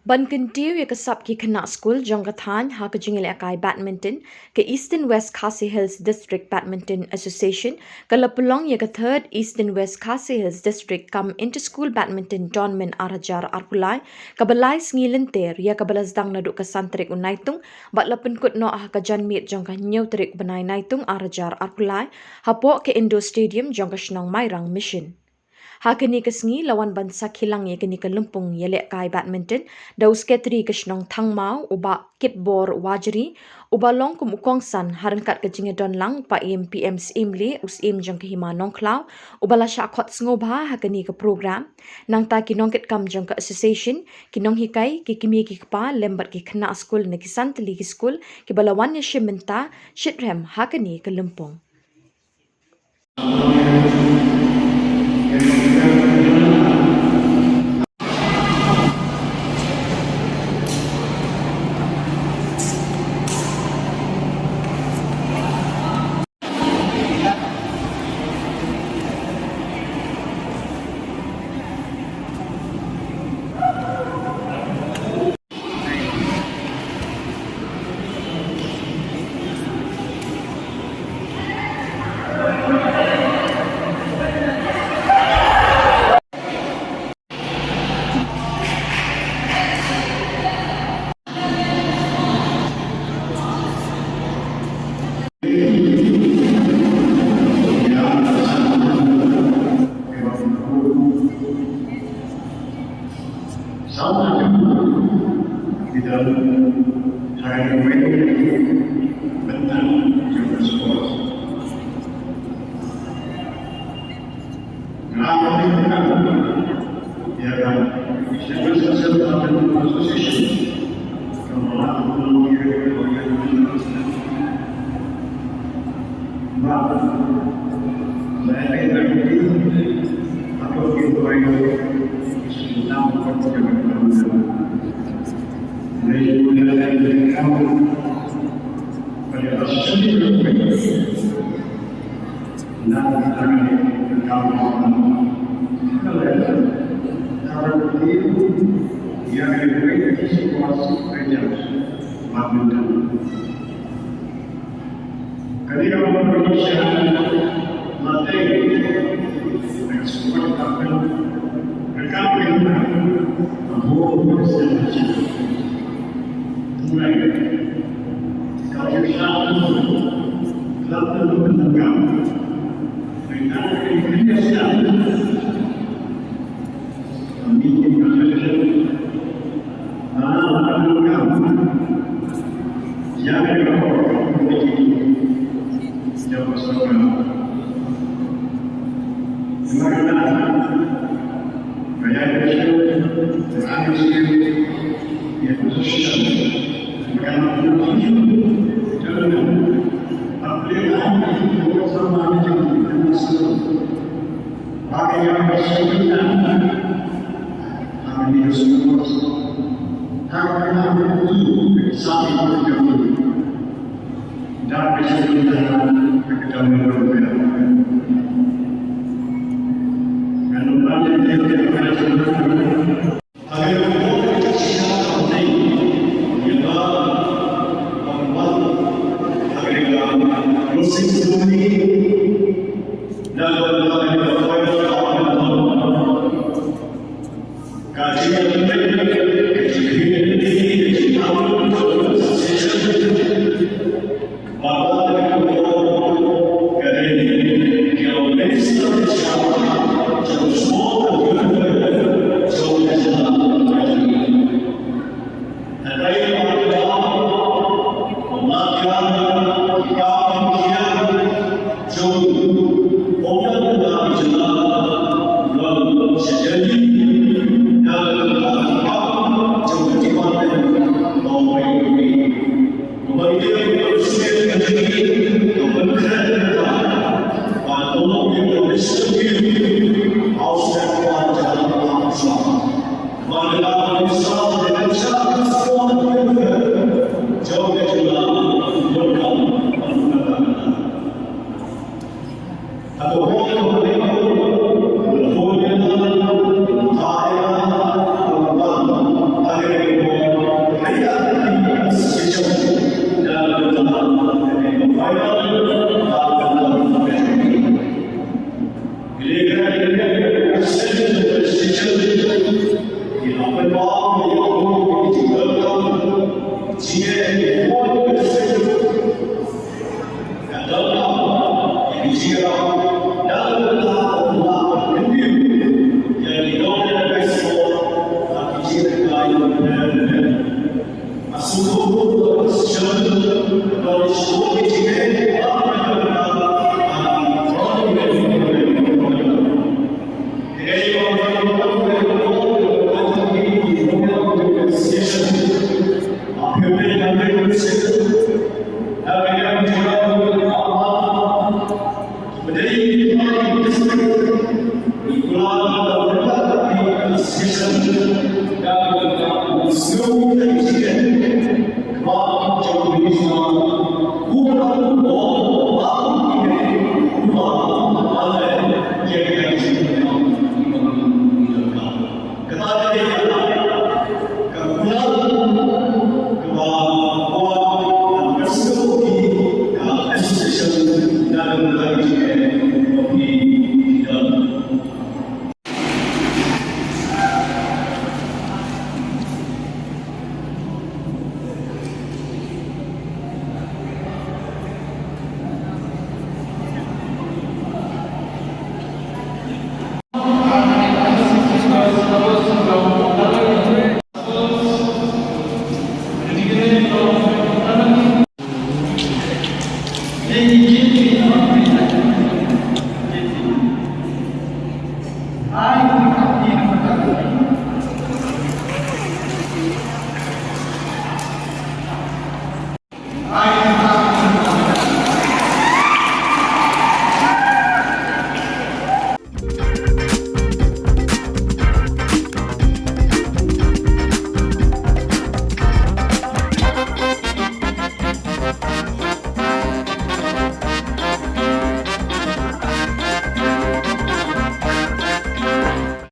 Ban kentiu ya kesap ki kena skul jong kathan ha kejingil akai badminton ke Eastern West Khasi Hills District Badminton Association kala pelong ya ke third Eastern West Khasi Hills District kam inter-school badminton tournament arajar arpulai kabalai ngilenter ya kabalas dang naduk ke santrik unaitung bat lapen kut no ah kajan mit jong ka nyau terik benai naitung arajar arpulai hapok ke Indo Stadium jong ka Shnong Mairang Mission. Ha kini kesngi lawan bansa kilang ye kini ke lempung ye lek kai badminton dau sketri ke Shnong Thangmau uba kitbor wajri uba long kum ukong san harengkat ke jingedon lang pa PM simli usim jong ke hima nongklau uba la syakot ngobha ha kini ke program nang ta kinong ket kam jong ke association kinong hikai ki kimi ki kpa lembat ki kena school ne ki santli ki school ki balawan ye shimenta shitrem ha kini ke lempung. Sama di dalam hari ini tentang juga sekolah. Kenapa ya kan? Civil Society Association kemudian saya kira atau itu tentang perjalanan dari kamu pada sendiri dan kamu kalau itu yang lebih situasi kerja badminton. Ketika Indonesia materi ekspor akan berkembang membuat prestasi. Mulai kalau kita lalu menegak dengan Indonesia memiliki yang Thank you.